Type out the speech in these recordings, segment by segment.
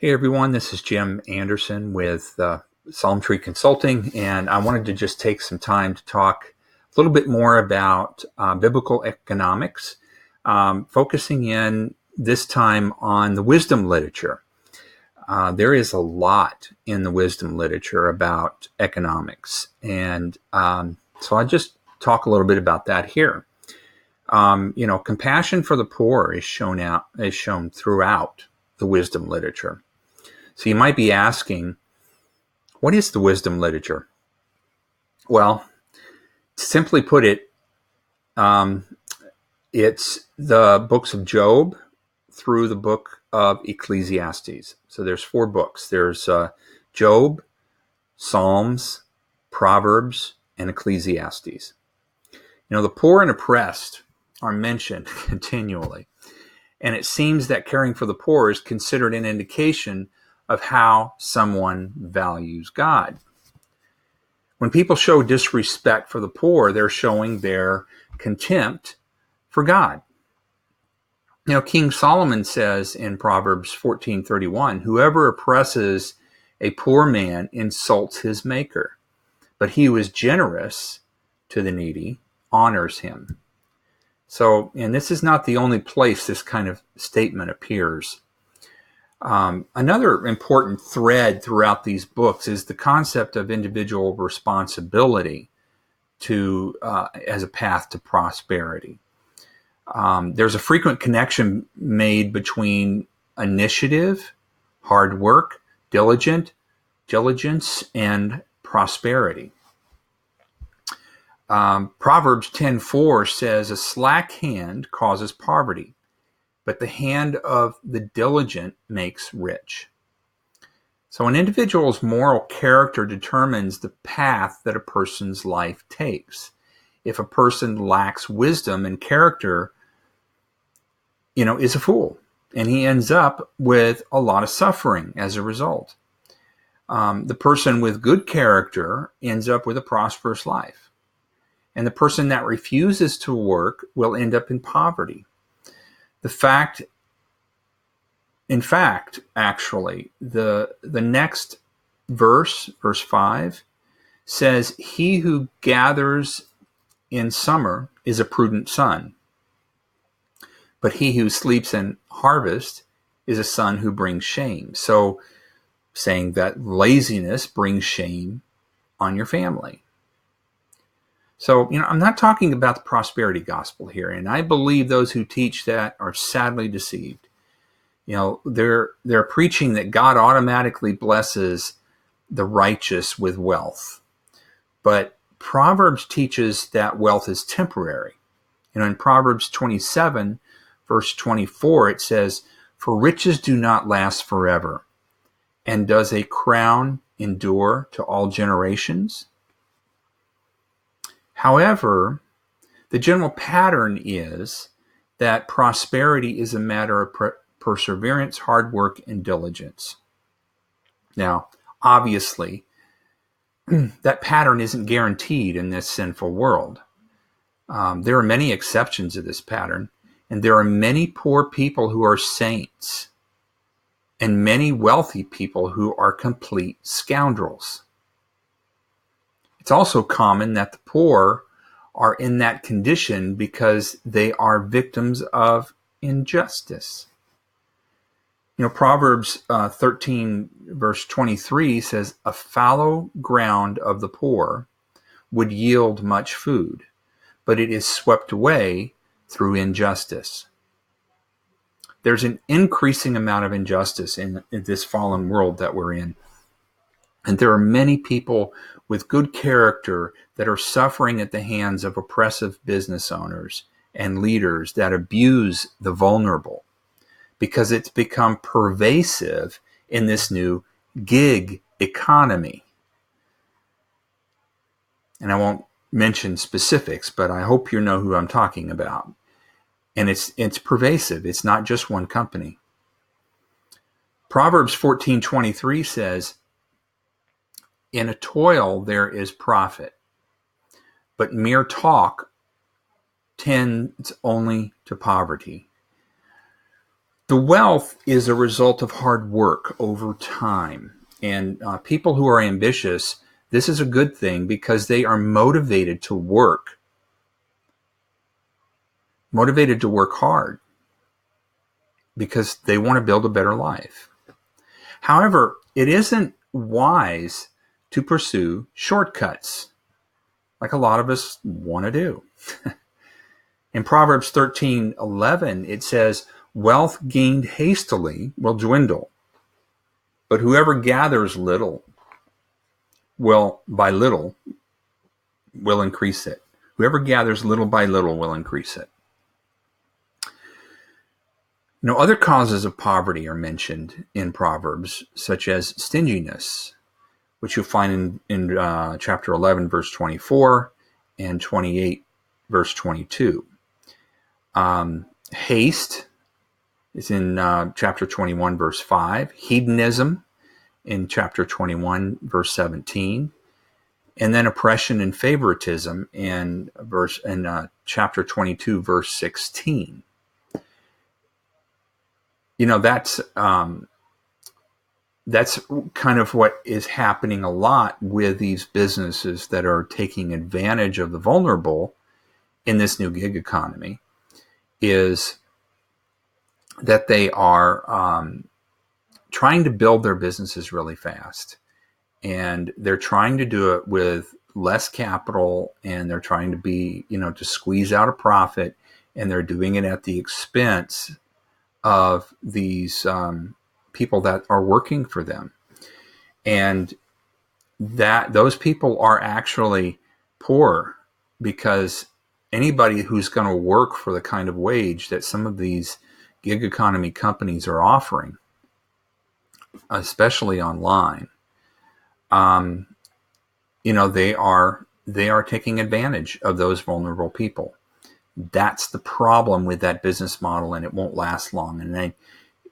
Hey everyone, this is Jim Anderson with Psalm Tree Consulting, and I wanted to just take some time to talk a little bit more about biblical economics, focusing in this time on the wisdom literature. There is a lot in the wisdom literature about economics, and so I'll just talk a little bit about that here. Compassion for the poor is shown throughout the wisdom literature. So you might be asking, what is the wisdom literature? Well, simply put it, it's the books of Job through the book of Ecclesiastes. So there's 4 books. There's Job, Psalms, Proverbs, and Ecclesiastes. The poor and oppressed are mentioned continually. And it seems that caring for the poor is considered an indication of how someone values God. When people show disrespect for the poor, they're showing their contempt for God. King Solomon says in Proverbs 14:31, whoever oppresses a poor man insults his maker, but he who is generous to the needy honors him. So, and this is not the only place this kind of statement appears. Another important thread throughout these books is the concept of individual responsibility as a path to prosperity. There's a frequent connection made between initiative, hard work, diligence, and prosperity. Proverbs 10:4 says, a slack hand causes poverty, but the hand of the diligent makes rich. So an individual's moral character determines the path that a person's life takes. If a person lacks wisdom and character, is a fool, and he ends up with a lot of suffering as a result. The person with good character ends up with a prosperous life. And the person that refuses to work will end up in poverty. In fact, actually, the next verse 5, says, he who gathers in summer is a prudent son, but he who sleeps in harvest is a son who brings shame. So saying that laziness brings shame on your family. So, I'm not talking about the prosperity gospel here, and I believe those who teach that are sadly deceived. They're preaching that God automatically blesses the righteous with wealth. But Proverbs teaches that wealth is temporary. In Proverbs 27, verse 24, it says, for riches do not last forever. And does a crown endure to all generations? However, the general pattern is that prosperity is a matter of perseverance, hard work, and diligence. Now, obviously, that pattern isn't guaranteed in this sinful world. There are many exceptions to this pattern, and there are many poor people who are saints, and many wealthy people who are complete scoundrels. It's also common that the poor are in that condition because they are victims of injustice. Proverbs 13, verse 23 says, a fallow ground of the poor would yield much food, but it is swept away through injustice. There's an increasing amount of injustice in this fallen world that we're in. And there are many people with good character that are suffering at the hands of oppressive business owners and leaders that abuse the vulnerable, because it's become pervasive in this new gig economy. And I won't mention specifics, but I hope you know who I'm talking about. And it's pervasive. It's not just one company. Proverbs 14:23 says, in a toil there is profit, but mere talk tends only to poverty. The wealth is a result of hard work over time. And people who are ambitious, this is a good thing because they are motivated to work hard because they want to build a better life. However, it isn't wise to pursue shortcuts like a lot of us want to do. In Proverbs 13:11, it says, wealth gained hastily will dwindle, but whoever gathers little by little will increase it. Whoever gathers little by little will increase it. Other causes of poverty are mentioned in Proverbs, such as stinginess, which you'll find in chapter 11, verse 24, and 28, verse 22. Haste is in chapter 21, verse 5. Hedonism in chapter 21, verse 17. And then oppression and favoritism in chapter 22, verse 16. That's kind of what is happening a lot with these businesses that are taking advantage of the vulnerable in this new gig economy, is that they are trying to build their businesses really fast. And they're trying to do it with less capital, and they're trying to to squeeze out a profit, and they're doing it at the expense of these people that are working for them. And that those people are actually poor because anybody who's going to work for the kind of wage that some of these gig economy companies are offering, especially online, they are taking advantage of those vulnerable people. That's the problem with that business model, and it won't last long. And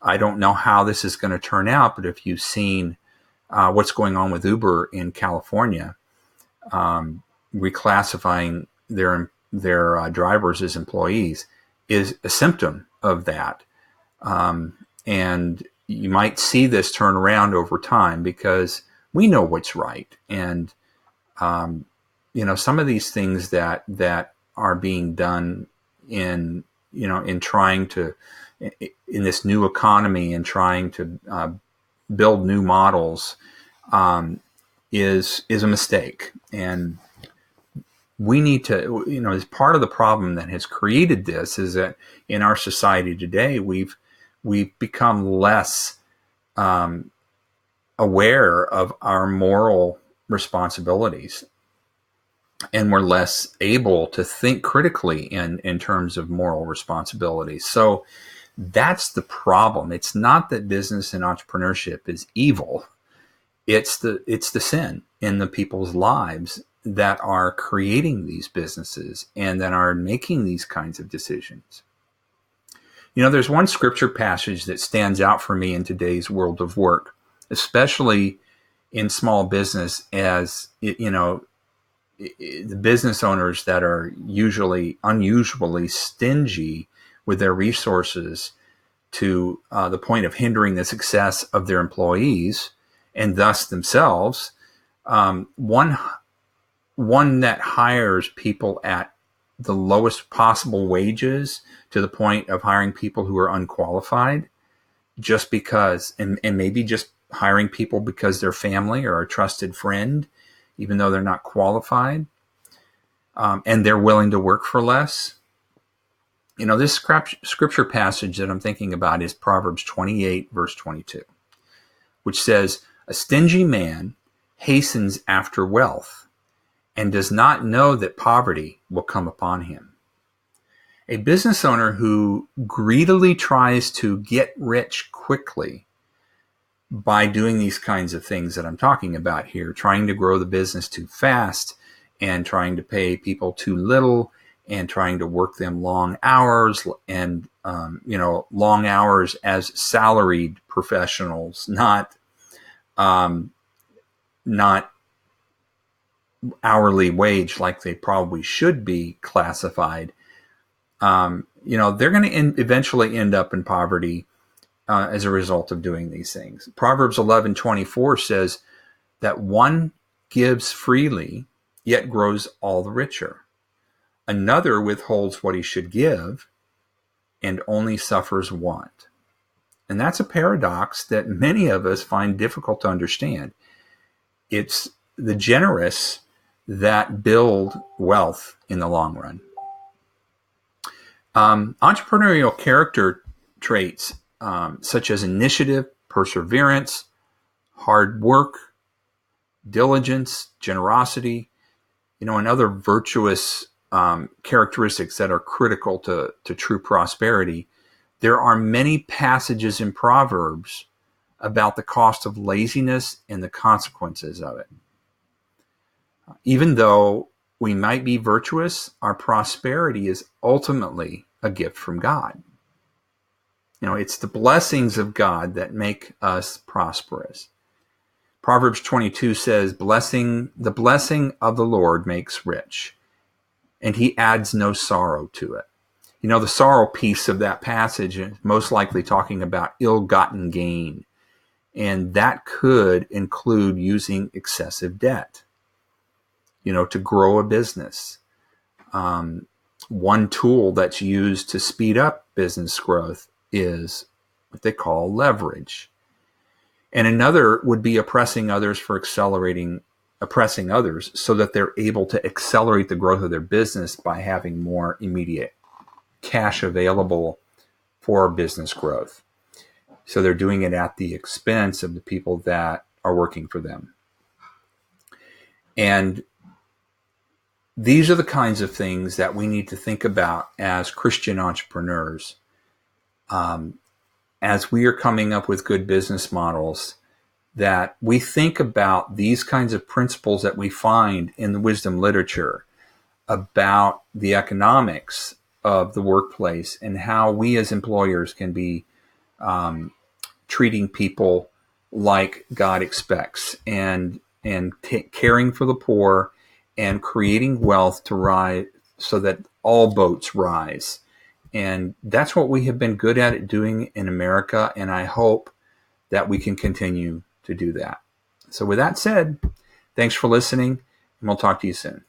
I don't know how this is going to turn out, but if you've seen what's going on with Uber in California, reclassifying their drivers as employees is a symptom of that. And you might see this turn around over time because we know what's right. And, some of these things that are being done in trying to, in this new economy and trying to build new models, is a mistake. And we need to, as part of the problem that has created this is that in our society today, we've become less aware of our moral responsibilities, and we're less able to think critically in terms of moral responsibility. So that's the problem. It's not that business and entrepreneurship is evil. It's the sin in the people's lives that are creating these businesses and that are making these kinds of decisions. There's one scripture passage that stands out for me in today's world of work, especially in small business, as the business owners that are unusually stingy with their resources to the point of hindering the success of their employees and thus themselves. One that hires people at the lowest possible wages to the point of hiring people who are unqualified just because, and maybe just hiring people because they're family or a trusted friend, even though they're not qualified, and they're willing to work for less. This scripture passage that I'm thinking about is Proverbs 28, verse 22, which says, "A stingy man hastens after wealth and does not know that poverty will come upon him." A business owner who greedily tries to get rich quickly by doing these kinds of things that I'm talking about here, trying to grow the business too fast and trying to pay people too little and trying to work them long hours and, long hours as salaried professionals, not hourly wage like they probably should be classified. They're going to eventually end up in poverty as a result of doing these things. Proverbs 11:24 says that one gives freely, yet grows all the richer. Another withholds what he should give and only suffers want. And that's a paradox that many of us find difficult to understand. It's the generous that build wealth in the long run. Entrepreneurial character traits such as initiative, perseverance, hard work, diligence, generosity, and other virtuous characteristics that are critical to true prosperity. There are many passages in Proverbs about the cost of laziness and the consequences of it. Even though we might be virtuous, our prosperity is ultimately a gift from God. It's the blessings of God that make us prosperous. Proverbs 22 says, the blessing of the Lord makes rich, and he adds no sorrow to it. The sorrow piece of that passage is most likely talking about ill-gotten gain, and that could include using excessive debt, to grow a business. One tool that's used to speed up business growth is what they call leverage. And another would be oppressing others so that they're able to accelerate the growth of their business by having more immediate cash available for business growth. So they're doing it at the expense of the people that are working for them. And these are the kinds of things that we need to think about as Christian entrepreneurs. As we are coming up with good business models, that we think about these kinds of principles that we find in the wisdom literature about the economics of the workplace and how we as employers can be treating people like God expects and caring for the poor and creating wealth to rise so that all boats rise. And that's what we have been good at doing in America, and I hope that we can continue to do that. So with that said, thanks for listening, and we'll talk to you soon.